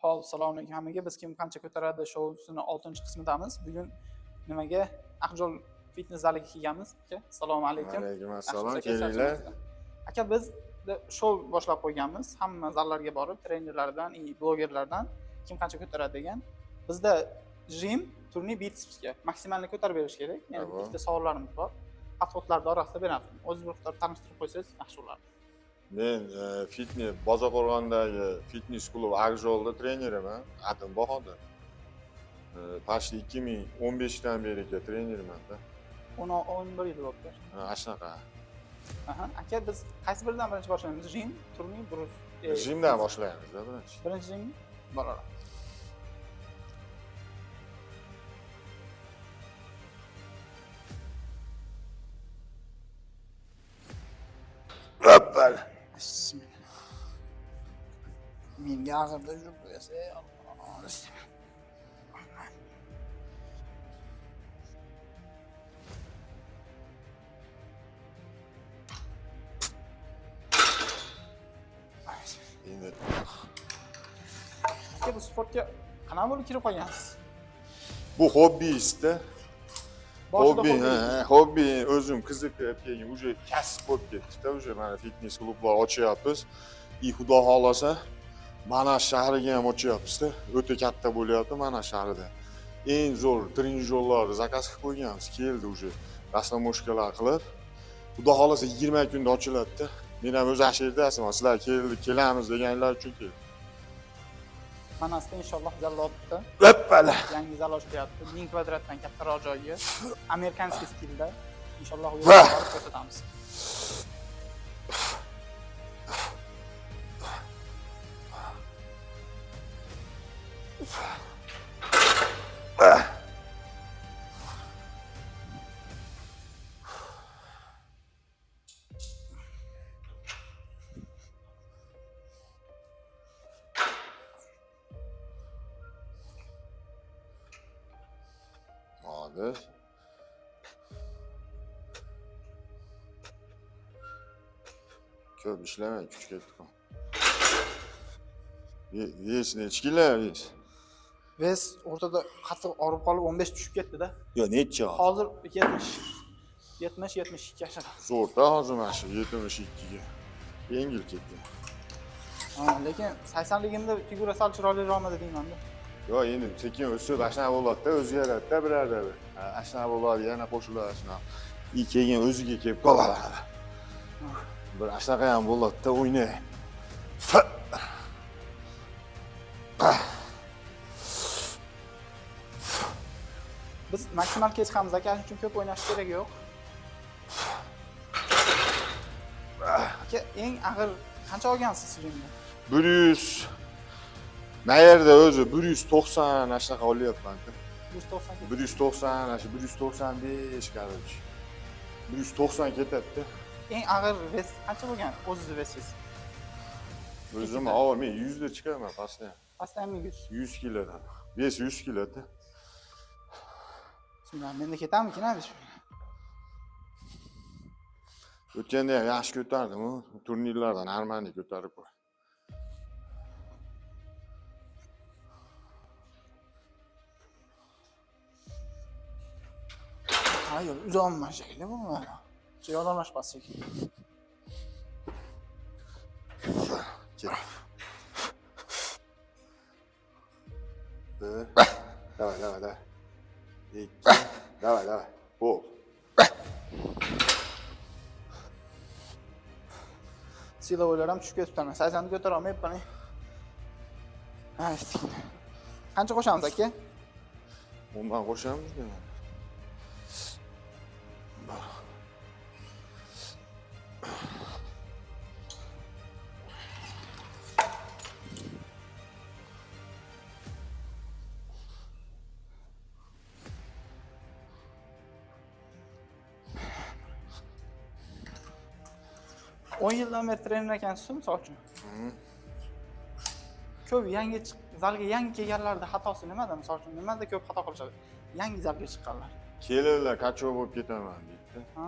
Hol, assalomu alaykum hammaga. Biz kim qancha ko'taradi shousining 6-qismidamiz. Bugun nimaga Aqjol fitness zaliga kelganmiz. Aka, assalomu alaykum. Alaykum assalom, kelinglar. Aka, biz shou boshlab qo'yganmiz. Hamma zallarga borib, trenerlardan, blogerlardan kim qancha ko'taradi degan. Bizda jim, turniy bitsepsga maksimalni ko'tarib berish kerak. Ya'ni ikkita savollarimiz bor. Podxodlar orasida beramiz. O'zingiz bir qadar tanishtirib qo'ysangiz yaxshi bo'lardi. Men fitness Bozorqo'rg'ondagi fitness klub Aqjolda treneriman. Atim Bahodir. Почти 2015 dan beri treneriman-da. 11 yil bo'libdi. Shunaqa. Aha, aka, biz qaysi biridan birinchi boshlaymiz? Jim, turniy, brus. Jimdan boshlaymiz-da birinchi. Birinchi jim bolalar. Hoppala. Bismillah. Menga ag'irda yurib qo'yasa, Alloh. Endi Aka, bu sportga qanaqa bo'lib kirib qolgansiz? bu hobbiyist-da. Boshida Hobbi o'zim qiziqib keyin уже kasb bo'lib ketdi-da, уже mana fitness klublar ochyapmiz. Xudo xolasa mana shahriga ham ochyapmiz-da. O'ta katta bo'lyapti mana shahrida. Eng zo'r trenajyorlarni zakaz qilib qo'yganmiz, keldi уже. Rastamoshkalar qilib. Xudo xolasa 20 kunda ochiladi-da. Men ham o'z ashirdasizman, sizlar kelamiz deganlar uchun keldim. Manasida inshaalloh zallotda Hoppala. yangi zal ochilyapti. 1000 kvadratdan kattaroq joyga, amerikanskiy stilda. Inshaalloh u yerga borib ko'rsatamiz. Hozir ko'p ishlamay kuch ketdi. Ves nechi kilo ves? Ves o'rtada qattiq og'rib qolib 15 tushib ketdi-da. Yo, necha? Hozir 70-72 yashar. Zo'rda hozir mana shu 72 ga. Yengil ketdi. Lekin 80ligimda figura sal chiroyliroqmidi deyman-da. Yo, endi sekin o'sib, ashuna bo'ladi-da, o'zgaradi-da birada bir. Ashuna bo'ladi, yana qo'shiladi ashuna. Keyin o'ziga kelib qoladi. Bir ashunaqa ham bo'ladi-da, o'ynay. Biz maksimal kech chiqamiz aka, shuning uchun ko'p o'ynash kerak yo'q. Aka, eng og'ir qancha olgansiz jimda? 100 Mayerda o'zi 190 ashunaqa olyapman-da. 190. 190, ashu 195 короче. 190 ketadi-da. Eng og'ir ves qancha bo'lgan? O'zingiz vesingiz. O'zim, men 100 da chiqaman pastda. Pastda ham 100. 100 kilodan. Ves 100 kiloda. Bismillah, menda ketamikin biz. O'tganda ham yaxshi ko'tardim, turnirlardan Armani ko'tarib qo'y. Hayır, uzanma şekli bu mu? Yolanaş basacak. Ket. Давай. Давай. О. Sila o'ylaram tushib ketibman. 80 ni ko'tara olmayapman. Ha, qancha qo'shamiz aka? Undan qo'shamiz-da. On yildan beri trener ekansiz, misol uchun. Ko'p yangi zalga yangi kelganlarda xatosi nimada? Misol uchun nimada ko'p xato qilishadi? Yangi zalga chiqqanlar. Kelinglar, qachon bo'lib ketaman deydi. Ha?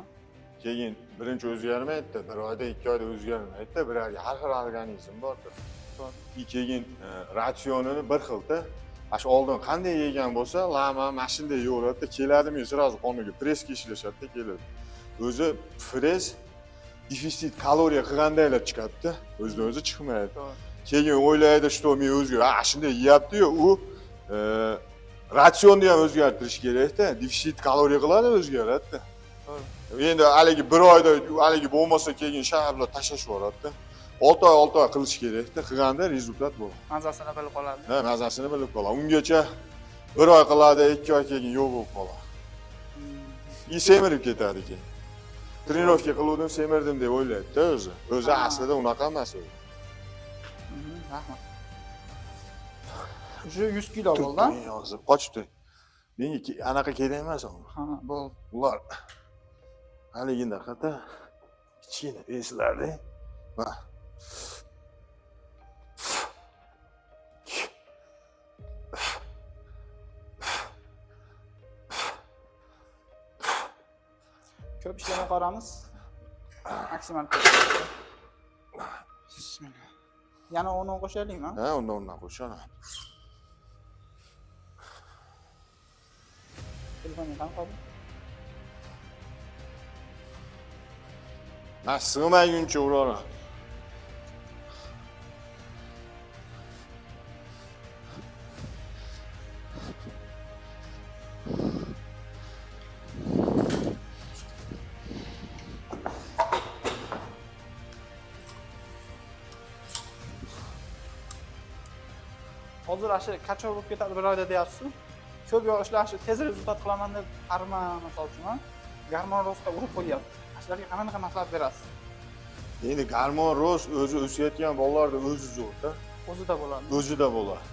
Keyin birinchi o'zgarmaydi, bir oyda, 2 oyda o'zgarmaydi. Bir oyda har xil organizm bor-ku. И keyin ratsionini bir xilda. Ash oldin qanday yegan bo'lsa, lama mana shunday yo'radi, keladimi, sразу qoniga preska ishlashadi, keladi. O'zi press defitsit kaloriya qilgandaylar chiqadi-da, o'zidan o'zi chiqmaydi. Keyin o'ylaydi, что men o'zga, shunday yeyapti-yu, u ratsionni ham o'zgartirish kerak-da, defitsit kaloriya qiladi, o'zgaradi-da. Endi haligi bir oyda haligi bo'lmasa keyin shaharlar tashlash yuboradi-da. 6 oy qilish kerak-da, qilganda rezultat bo'ladi. Mazasini bilib qoladi. Ha, mazasini bilib qoladi. Ungacha 1 oy qiladi, 2 oy keyin yo'q bo'lib qoladi. И semirib ketadi keyin. Trenirovka qiluvdim, semirdim deb o'ylaydi-da o'zi. O'zi aslida unaqa emas u. Rahmat. Shu 100 kilo bo'ldi. Yozib qochdi. Menga anaqa kerak emas u. Ha, bo'ldi. Ular haligina qata kichkina eslardi. Ha. Ko'p ishlamay qolamiz. Maksimal. Bismillah. Yana uni qo'shaylikmi? Ha, undan qo'shana. Telefonni qani qoldi? Men sig'maguncha uraman. Hozir ashi qachon bo'lib ketadi bir oyda deyapsiz. Ko'p yoshlar shu tez rezultat qilaman deb qarma misol uchun garmon rostda urib qo'yapti. Ashlarga qanaqa maslahat berasiz? Endi garmon rost o'zi o'sayotgan bolalarda o'zi zo'rda. O'zida bo'ladi. O'zida bo'ladi.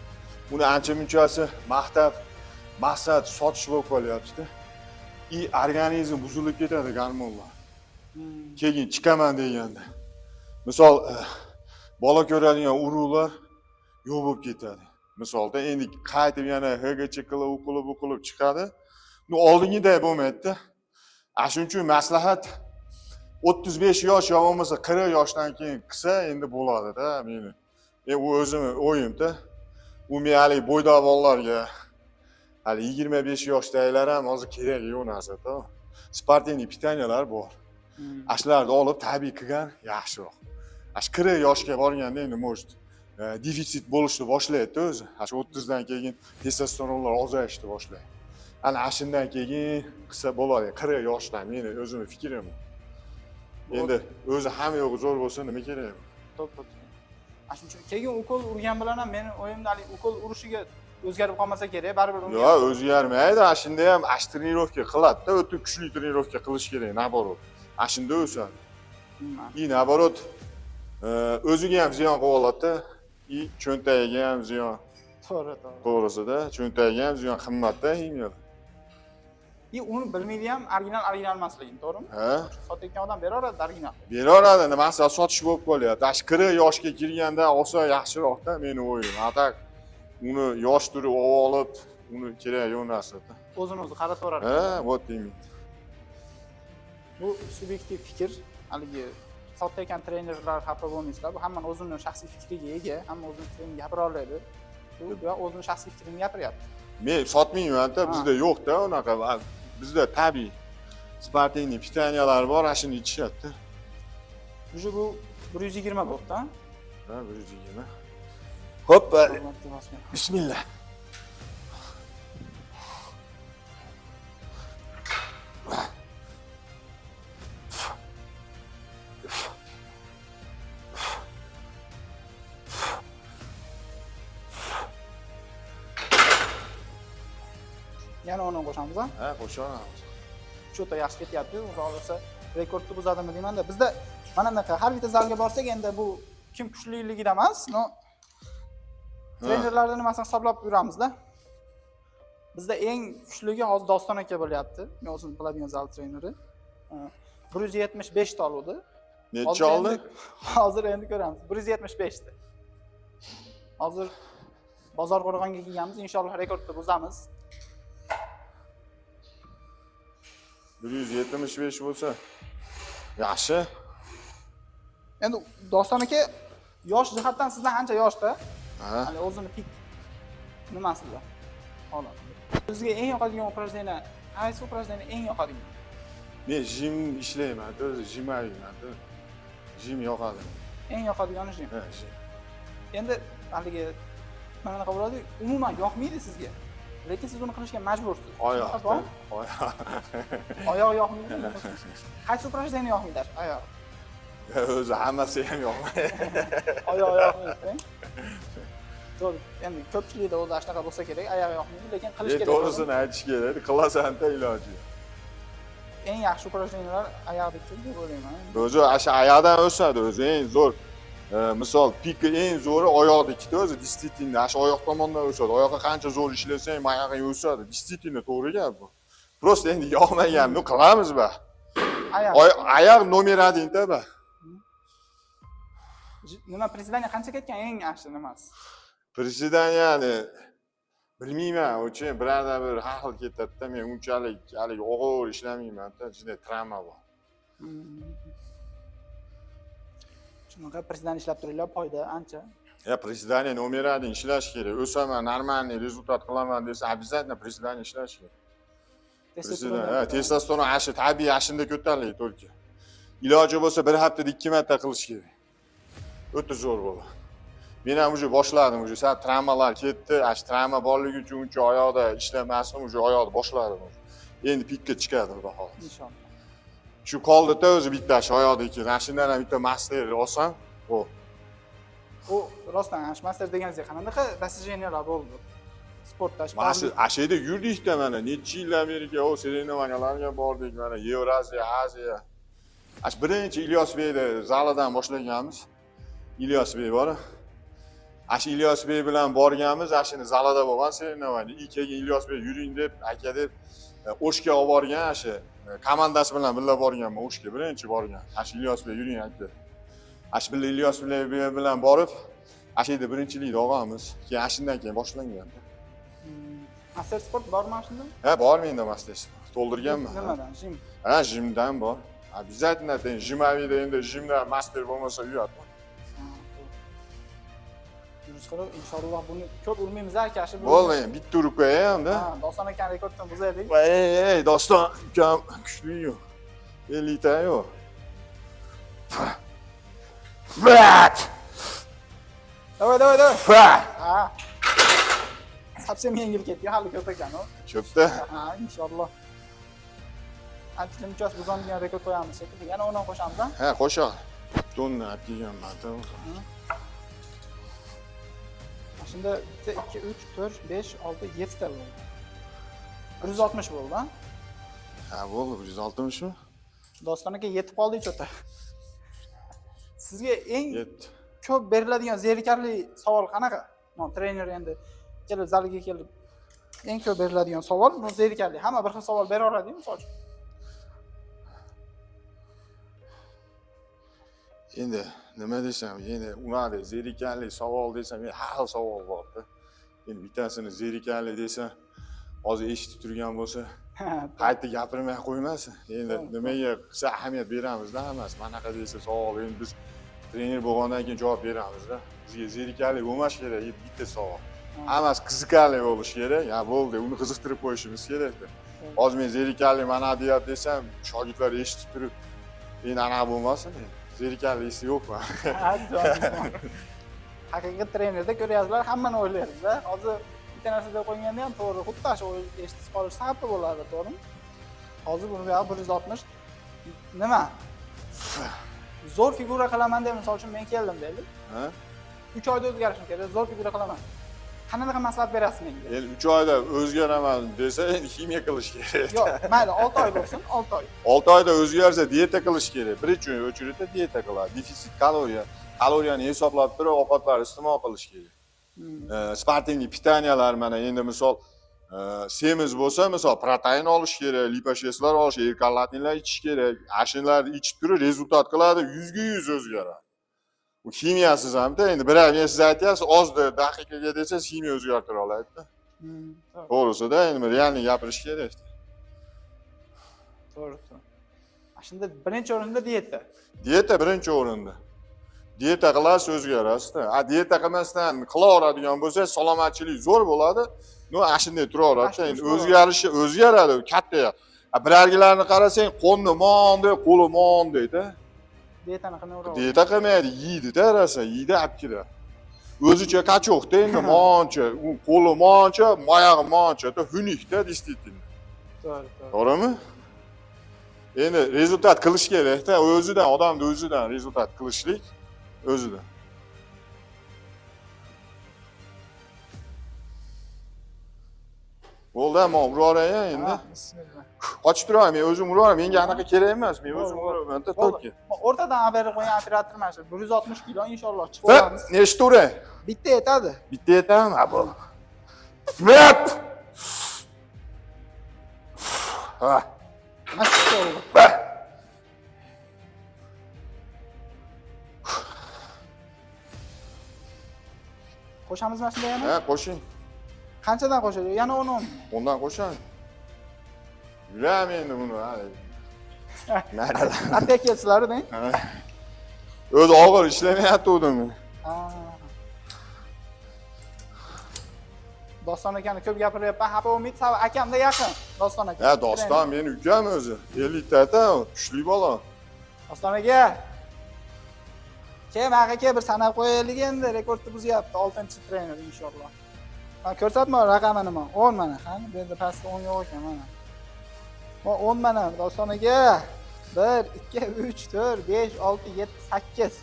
Uni ancha munchasi maqtab, maqsad sotish bo'lib qolyapti-da. И organizm buzilib ketadi garmonlar. Keyin chiqaman deganda. Misol bola ko'radigan urug'lar yo'q bo'lib ketadi. Misolda endi qaytib yana HGC qilib chiqadi. Oldingiday bo'lmaydi-da. Shuning uchun maslahat 35 yosh yo bo'lmasa 40 yoshdan keyin qilsa endi bo'ladi-da meni. U o'zimni o'yim-da. U men hali bo'ydoq bolalarga hali 25 yoshdagilar ham hozir kerak yo'q narsa-da. Sportniy pitaniyalar bor. Ashlarni olib tabiiy qilgan yaxshiroq. 40 yoshga borganda endi может defitsit bo'lishni boshlaydi o'zi. 30 dan keyin testosteronlar ozayishni boshlaydi. Ana shundan keyin qilsa bo'ladi. 40 yoshdan meni o'zimning fikrim. Endi o'zi hamma yo'q zo'r bo'lsa nima kerak? To'g'ri. Shuning uchun keyin ukol urgan bilan ham meni o'yimda hali ukol urishiga o'zgarib qolmasa kerak, baribir unga. Yo'q, o'zgarmaydi. Shunda ham trenirovka qiladi-da, o'ta kuchli trenirovka qilish kerak, naborot. Shunda o'sadi. И naborot o'ziga ham ziyon qilib oladi-da. И cho'ntagiga ham ziyon. To'g'risida, cho'ntagiga ham ziyon, qimmatda yengil. И uni bilmaydi ham original emasligini, to'g'rimi? Ha? Sotayotgan odam beraveradi original. Beraveradi, masalan, sotish bo'lib qolyapti. 40 yoshga kirganda olsa yaxshiroq-da, meni o'yim. Atak uni yosh turib olib, uni kerak yo'q narsa-da. O'zini-o'zi qarataveradi. Ha, вот именно. Bu subyektiv fikr, haligi sotayotgan trenerlar xafa bo'lmaysizlar. Bu hamma o'zining shaxsiy fikriga ega, hamma o'zining fikrini gapira oladi. Bu o'zining shaxsiy fikrini gapiryapti. Men sotmayman-da, bizda yo'q-da unaqa. Bizda tabiiy sportniy pitaniyalar bor, shuni ichishadi-da. Bu 120 bo'ldi-da. Ha, 120. Hoppa. Bismillah. Yana uni qo'shamiz, ha? Ha, qo'shamiz. Shu yerda yaxshi ketyapti. Xudo xolasa rekordni buzadimi deyman-da. Bizda mana bunaqa har bitta zalga borsak, endi bu kim kuchliligidan emas, no trenerlarni nimasini hisoblab yuramiz-da. Bizda eng kuchligi hozir Doston aka bo'lyapti. Men o'zim biladigan zal treneri. 175 ta oldi. Necha oldi? Hozir endi ko'ramiz. 175 ta. Hozir bozor qo'rg'onga kelganmiz, inshaalloh rekordni buzamiz. 175 bo'lsa yaxshi. Endi Doston aka yosh jihatdan sizdan ancha yoshda. Ha? Hali o'zini pik nimasida? Holat. Sizga eng yoqadigan упражнение, qaysi упражнение eng yoqadigan? Men jim ishlayman-da, o'zi jimayman-da. Jim yoqadi. Eng yoqadigani shu. Ha, jim. Endi haligi mana bunaqa bo'ladi, umuman yoqmaydi sizga. Lekin siz uni qilishga majbursiz. Oyoqda. Oyoq yoqmaydi. Qaysi упражнение yoqmaydi? Oyoq. O'zi hammasi ham yoqmaydi. Oyoq yoqmaydi. To'g'ri. Endi ko'pchilikda o'zi shunaqa bo'lsa kerak, oyoq yoqmaydi, lekin qilish kerak. To'g'risini aytish kerak, qilasan-da iloji. Eng yaxshi упражнениялар oyoqdagi deb o'ylayman. O'zi o'sha oyoqdan o'sadi, o'zi eng zo'r. Misol, piki eng zo'ri oyoqdagida o'zi действительно o'sha oyoq tomondan o'sadi. Oyoqqa qancha zo'r ishlasang, oyog'ing o'sadi. Действительно to'g'ri gap bu. Prosta endi yoqmaganni qilamiz ba. Oyoq nomer 1-da ba. Nima приседание qancha ketgan eng yaxshi nimasi? Приседанияni bilmayman, o'chun birorta bir har xil ketadi-da. Men unchalik haligi og'ir ishlamayman-da, juda travma bor. Shunaqa приседание ishlab turinglar, foyda ancha. Приседание nomer 1 ishlash kerak. O'saman, нормальный rezultat qilaman desa, обязательно приседание ishlash kerak. Testosteron ashi tabiiy ashinda ko'tariladi только. Iloji bo'lsa bir haftada 2 marta qilish kerak. O'ta zo'r bo'ladi. Men ham уже boshladim, уже sal travmalar ketdi. Ash travma borligi uchun uncha oyoqda ishlamasdim, уже oyoqni boshladim. Endi pikka chiqadi xudo xohlasa. Inshaalloh. Shu qoldi-da o'zi bitta oyoqdagi. Ashindan ham bitta master olsam, o. U rostdan master deganingizga qanaqa достижениялар bo'ldi? Sportda Ashida yurdik-da mana necha yil Amerika, o sirenovalarga bordik, mana Yevroziya, Aziya. Birinchi Ilyos Beyni zalidan boshlaganmiz. Ilyos Bey bor. Ilyos Bey bilan borganmiz, ashini zalida bo'lgan sirenovaga. Keyin Ilyos Bey yuring deb, aka deb O'shga olib borgan ashi. Komandasi bilan birga borganman, O'shga birinchi borgan. Ilyos Bey yuring aka. Billa Ilyos Bey bilan borib, ashida birinchilikni olganmiz. Keyin ashindan keyin boshlangan. Master sport bormi shunda? Ha, bor menda master sport. To'ldirganman. Nimadan? Jim. Ha, jimdan bor. Обязательно jimavida endi jimdan master bo'lmasa uyat. Inshaalloh buni ko'p urmaymiz aka, shu. Bo'ldi, bitta urib qo'yaymi-da. Ha, Doston aka rekorddan buzaylik. Ey, Doston ukam kuchli-yu. 50 ta-yu. Vat! Давай. Vat! Ha. Совсем yengil ketdi, hali ko'p ekan-ku. Ko'pda. Ha, inshaalloh. Ancha buzongan rekord qo'yamiz shekilli. Yana uni qo'shamiz-a? Ha, qo'shaq. Tonna olganman-da. Shunda 2, 3, 4, 5, 6, 7 ta bo'ldi. 160 bo'ldi-a? Ha, bo'ldi, 160 mi? Doston aka yetib qoldik cho'ta. Sizga eng 7. ko'p beriladigan zerikarli savol qanaqa? Trener endi kelib zaliga kelib eng ko'p beriladigan savol bu zerikarli. Hamma bir xil savol bera oladi, misol uchun. Endi nima desam, endi unaqa zerikarli savol desam, har xil savol bor-da. Endi bittasini zerikarli desa, hozir eshitib turgan bo'lsa, qayta gapirmay qo'ymasin. Endi nimaga qilsa ahamiyat beramiz-da hammasi. Manaqa desa savol, endi biz trener bo'lgandan keyin javob beramiz-da. Bizga zerikarli bo'lmash kerak, bitta savol. Hammasi qiziqarli bo'lishi kerak. Ya bo'ldi, uni qiziqtirib qo'yishimiz kerak-da. Hozir men zerikarli mana deyap desam, shogirdlar eshitib turib, endi anaqa bo'lmasin. Zerikarlisi yo'qmi? Haqiqiy trenerda ko'ryapsizlar, hammani o'ylaysiz-da. Hozir bitta narsa deb qo'yganda ham to'g'ri, xuddi shu eshitib qolish sababli bo'ladi, to'g'rimi? Hozir buni 160 nima? Zo'r figura qilaman deb, misol uchun men keldim deylik. Ha? 3 oyda o'zgarishim kerak, zo'r figura qilaman. Qanaqa maslahat berasiz menga? Endi 3 oyda o'zgaraman desa, endi ximiya qilish kerak. Yo'q, mayli, 6 oy bo'lsin, 6 oy. 6 oyda o'zgarsa dieta qilish kerak. Birinchi o'chirida dieta qiladi. Defitsit kaloriyani hisoblab turib, ovqatlar iste'mol qilish kerak. Sportingli pitaniyalar mana endi misol semiz bo'lsa, misol protein olish kerak, liposveslar olish, erkalatinlar ichish kerak. Ashunlarni ichib turib rezultat qiladi, 100% o'zgaradi. Bu ximiyasiz ham-da, endi birar men siz aytyapsiz, ozda daqiqaga desangiz ximiya o'zgartira oladi-da. To'g'risida, endi realni gapirish kerak. To'g'ri. Shunda birinchi o'rinda dieta. Dieta birinchi o'rinda. Dieta qilasiz o'zgarasizda. Dieta qilmasdan qila oladigan bo'lsa, salomatchilik zo'r bo'ladi. No, shunday turaveradi. Endi o'zgaradi, katta. Birargilarni qarasang, qo'lni mon deb, qo'li mon deydi. Dietani qilmayveradi. Dieta qilmaydi, yeydi-da, rosa, yeydi apkida. O'zicha kachoqda endi moncha, u qo'li moncha, oyog'i moncha-da, xunikda действительно. To'g'rimi? Endi rezultat qilish kerak-da, o'zidan, odamni o'zidan rezultat qilishlik o'zidan. Bo'ldi, men uraverayman endi. Bismillah. Qochib turaman, men o'zim uraveraman. Menga anaqa kerak emas, men o'zim uraman-da, tokki. O'rtadan berib qo'ygan operator mana shu 160 kilo inshaalloh chiqib olamiz. Nechta uray? Bitta yetadi. Bitta yetami? Ha, bu. Smep! Ha. Maşallah. Qo'shamiz mana shunda yana? Ha, qo'shing. Qanchadan qo'shadi? Yana 10. Ondan qo'shing. Yuraman endi buni. Mayli. Atta kelsizlar-deng. O'zi og'ir ishlamayapti-mi? Ha. Doston akani ko'p gapiryapman. Xafa bo'lmaysiz, akamda yaqin. Doston aka. Ha, Doston meni ukam o'zi. 50 ta, kuchli bola. Doston aka. Keyin aka bir sanab qo'yaylik endi, rekordni buzyapti. 6-trener inshaalloh. Men ko'rsatma raqamini men. 10 mana. Qani, bu yerda pastda 10 yo'q ekan mana. 10 mana Doston aka. 1 2 3 4 5 6 7 8.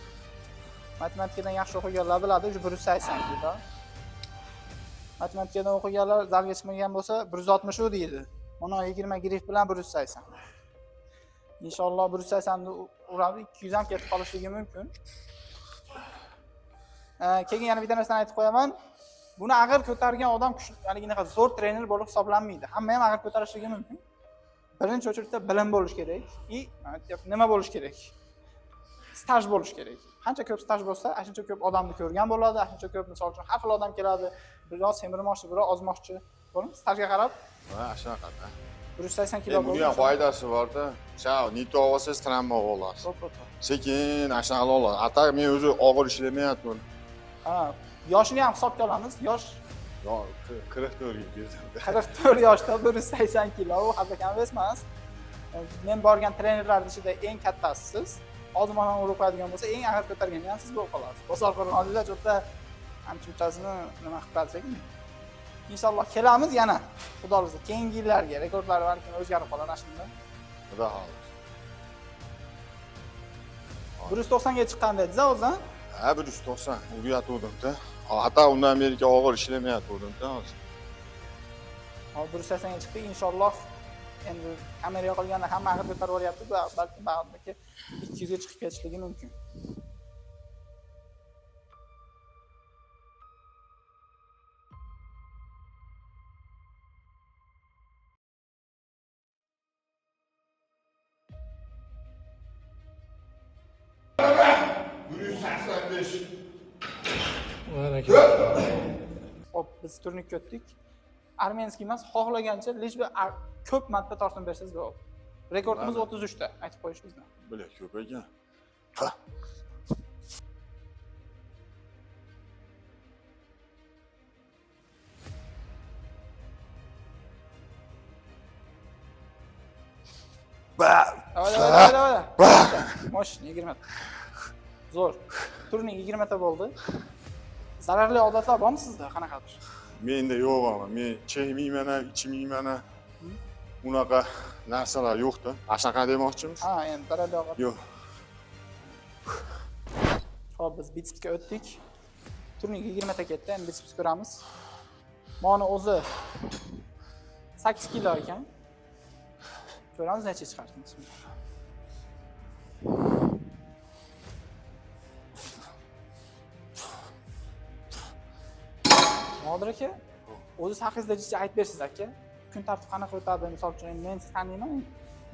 Matematikadan yaxshi o'qiganlar biladi, 180 kilo. Matematikadan o'qiganlar zalga chiqmagan bo'lsa 160 u deydi. Mana 20 grif bilan 180. Inshaalloh 180 ni uradi, 200 ham ketib qolishligi mumkin. Keyin yana bitta narsani aytib qo'yaman. Buni agar ko'targan odam kuchli, zo'r trener bo'lib hisoblanmaydi. Hamma ham agar ko'tarishligi mumkin. Birinchi o'chirda bilim bo'lish kerak. Nima bo'lish kerak? Staj bo'lish kerak. Qancha ko'p staj bo'lsa, shuncha ko'p odamni ko'rgan bo'ladi, shuncha ko'p misol uchun har xil odam keladi. Biroz semirmoqchi, biroz ozmoqchi. To'g'rimi? Stajga qarab. Ha, shunaqa. 180 kilo bo'ldi. Buni ham foydasi bor-da. Chao, nito olsangiz tramma olasiz. Sekin ashnaqa olasiz. Atar men o'zi og'ir ishlamayapman. Ha, yoshini ham hisobga olamiz. Yosh 44 ga keldim. 44 yoshda 180 kilo, u hazakam emas. Men borgan trenerlarning ichida eng kattasisiz. Ozmondan urib qo'yadigan bo'lsa, eng ag'ir ko'targani ham siz bo'lib qolasiz. Bosar qo'rg'onida jo'ta anchunchasini nima qilib qolsakmi? Inshaalloh kelamiz yana. Xudo xolisa keyingi yillarga rekordlar balki o'zgarib qolar shunda. Xudo xolisa. 190 ga chiqqan dediz o'zi? Ha, 190. Urayotgandim-da. Hatta undan Amerika og'ir ishlamayotgandim-da hozir. Hozir 180 ga chiqdik inshaalloh. Endi kamera yoqilganda hamma ag'ir ko'tarib olyapti, balki ba'zidagi 200 ga chiqib ketishligi mumkin. Hop, biz turnikka o'tdik. Armenskiy emas, xohlagancha lishbi ko'p marta tortin bersangiz bo'ladi. Rekordimiz 33 ta, aytib qo'yish bizdan. Bilat ko'p ekan. Ha. Mosh 20 ta. Zo'r. Turning 20 ta bo'ldi. Zararli odatlar bormi sizda? Qanaqadir? Menda yo'q ama. Men chekmayman, ichmayman. Unaqa narsalar yo'q-da. Ashnaqa demoqchimiz? Ha, endi zararli odat. Yo'q. Hop, biz bitsga o'tdik. Turning 20 ta ketdi, endi bitsiz ko'ramiz. Mana o'zi 8 kilo ekan. Ko'ramiz necha chiqaramiz. Nodir aka, o'zi haqingizda jicha aytib bersiz aka. Kun tartibi qanaqa o'tadi? Misol uchun men sizni taniyman.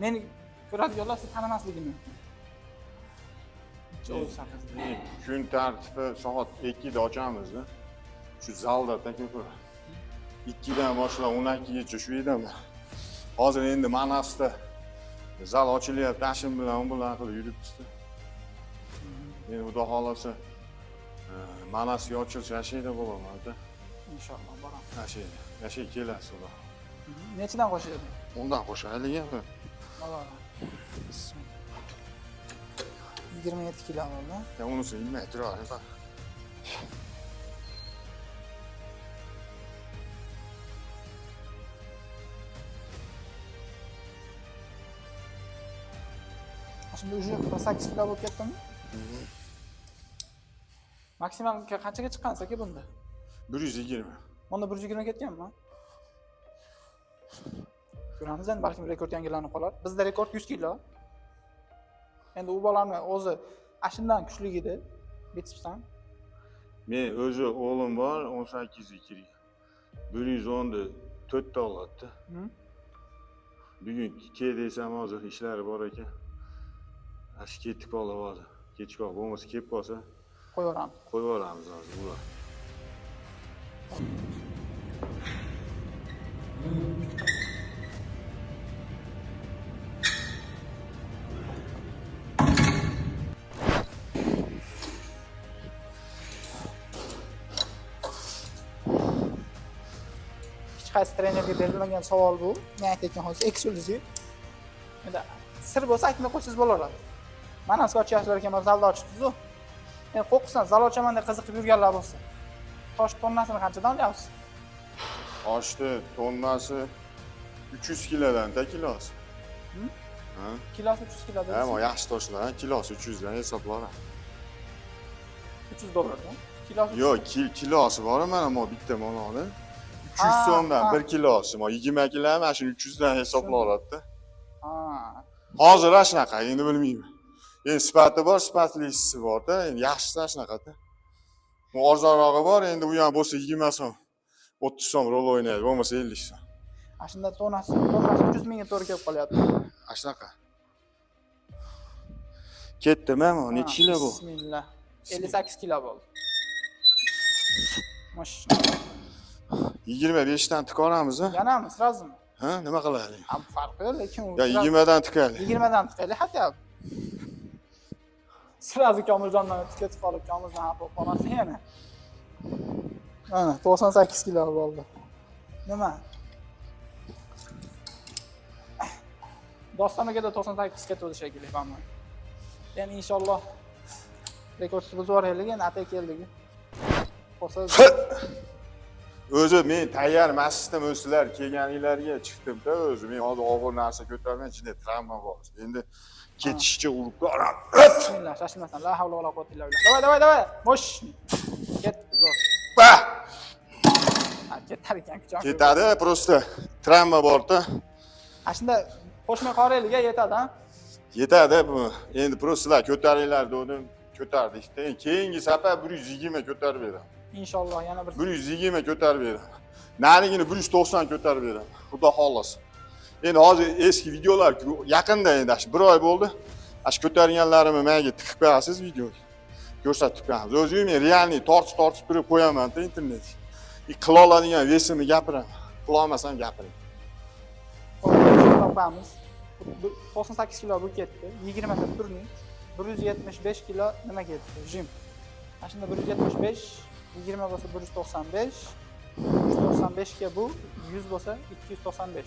Meni ko'radiganlar sizni tanamasligi mumkin. O'zi haqingizda. Kun tartibi soat 2 da ochamiz-da. Shu zalda taklif. 2 dan boshlab 12 gacha shu yerdaman. Hozir endi Manasda zal ochilyapti, tashim bilan, u bilan qilib yuribmiz-da. Men xudo xolasa Manasga ochilish yashayda bo'laman-da. Inshaalloh boramiz. Yashay kelasiz xudo. Nechidan qo'shadi? Undan qo'shaylikmi? Mana. Bismillah. 27 kilo bo'ldi. Unisi yemay turavering. Şimdi уже 8 kilo bo'lib ketdimi? Maksimum qanchaga chiqqansiz aka bunda? 120. Bunda 120 ketganmi? Ko'ramiz endi, balki rekord yangilanib qolar. Bizda rekord 100 kilo. Endi u bolamni o'zi ashundan kuchli edi, bitishdan. Men o'zi o'g'lim bor, 18 yil. 110 ni 4 ta oladi. Bugun ke desam hozir ishlari bor ekan. Ash ketib qoladi. Kechqurun bo'lmasa kelib qolsa, Qo'yaveramiz. qo'yib yuboramiz hozir ular. Hech qaysi trenerga berilmagan savol bu. Men aytayotgan hozir eksklyuziv. Endi sir bo'lsa aytmay qo'ysangiz bo'laveradi. Mana sizga ochayapsizlar ekan, men zalda ochibsiz-ku. Endi qo'rqsan, zal ochaman deb qiziqib yurganlar bo'lsa. Tosh tonnasini qanchadan olyapsiz? Toshni tonnasi 300 kilodan ta kilosi. Ha? Kilosi 300 kilo Ha, dedingiz. mo yaxshi toshlar, kilosi 300 dan hisoblanadi. 300 dollardan. Kilosi Yo'q, kilosi bor mana mo bitta mononi. 300 Ha, so'mdan ha. 1 kilosi, mo 20 kilo mana shu 300 dan hisoblanadi-da. Ha. Hozir shunaqa, endi bilmayman. Endi sifati bor, sifatlisi bor-da, endi yaxshisi shunaqada. Bu arzonrog'i bor, endi bu ham bo'lsa 20 so'm, 30 so'm rol o'ynaydi, bo'lmasa 50 so'm. Ashunda tonnasi 300 mingga to'g'ri kelib qolyapti. Shunaqa. Ketdimi, mo necha kilo bu? Bismillah. 58 kilo bo'ldi. Mashallah. 25 dan tikoramiz, ha? Yanami, srazimi? Ha, nima qilaylik? Ham farqi yo'q, lekin u Ya 20 dan tikaylik. 20 dan tiqaylik hatto. Srazi Komiljondan o'tib ketib qolib, Komiljon ham bo'lib qolmasin yana. Mana 98 kilo bo'ldi. Nima? Dostoniga da 98 ketdi shekilli, mana. Endi inshaalloh rekordni buzib yuboraylik, endi atay keldik. Bo'lsa O'zi men tayyor emasdim, o'zlar kelganinglarga chiqdim-da, o'zi men hozir og'ir narsa ko'tarmay, ichida travma bor. Endi ketishga urib qo'yaman. Bismillah, shoshilmasdan. La havla va la quwwata illa billah. Давай. Mosh. Ket, zo'r. Bah! Ha, ketar ekan, kuchon. Ketadi, просто travma bor-da. Ashunda qo'shmay qoraylik, yetadi, ha? Yetadi bu. Endi prostlar ko'taringlar dedim, ko'tardik-da. Endi keyingi safar 120 ko'tarib beraman. Inshaalloh yana bir 120 ko'tarib beraman. Narigini 190 ko'tarib beraman. Xudo xolasa. Endi hozir eski videolar yaqinda endi shu 1 oy bo'ldi. Shu ko'targanlarimni menga tiqib qo'yasiz videoga. Ko'rsatib qo'yamiz. O'zim men realniy tortib turib qo'yaman-da internetga. Qila oladigan vesimni gapiraman. Qila olmasam gapiraman. topamiz. 98 kilo bu ketdi. 20 ta turning 175 kilo nima ketdi? Jim. Shunda 175, 20 bo'lsa 195, 195 ga bu 100 bo'lsa 295.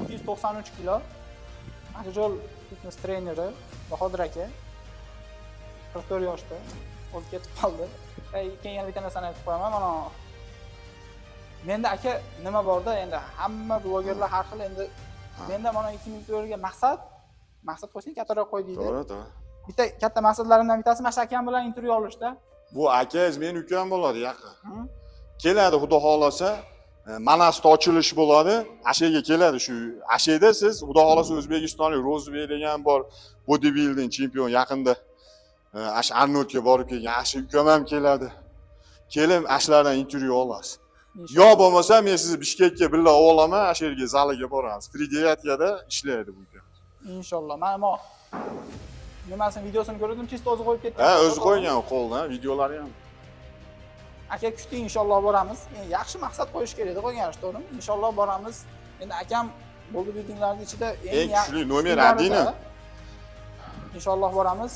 293 kilo. Akjol fitness treneri Bahodir aka 44 yoshda o'zi ketib qoldi. Keyin yana bitta narsani aytib qo'yaman, mana menda aka nima borda, endi hamma blogerlar har xil, endi menda mana 2004 ga maqsad qo'ysak kattaroq qo'y deydi. To'g'ri. Bitta katta maqsadlarimdan bittasi mana shu akam bilan intervyu olishda. Bu akangiz men ukam bo'ladi yaqin. Keladi xudo xolasa, Manasda ochilish bo'ladi. Ashega keladi shu. Asheda siz xudo xolasa O'zbekistonlik Rozbek degan bor, bodybuilding chempion yaqinda ash Arnoldga borib kelgan. Ashi ukam ham keladi. Kelib ashlardan intervyu olasiz. Yo bo'lmasa men sizni Bishkekka birga olaman, ash yerga zaliga boramiz. Fridiyatkada ishlaydi bu ukam. Inshaalloh. Mana mo nimasini videosini ko'rdim, chista o'zi qo'yib ketdi. Ha, o'zi qo'ygan qo'ldan, videolari ham. Aka kuting, inshaalloh boramiz. Yaxshi maqsad qo'yish kerak edi, qo'ygan ish to'g'rimi? Inshaalloh boramiz. Endi akam bodybuildinglarning ichida Eng kuchli nomer 1. Inshaalloh boramiz.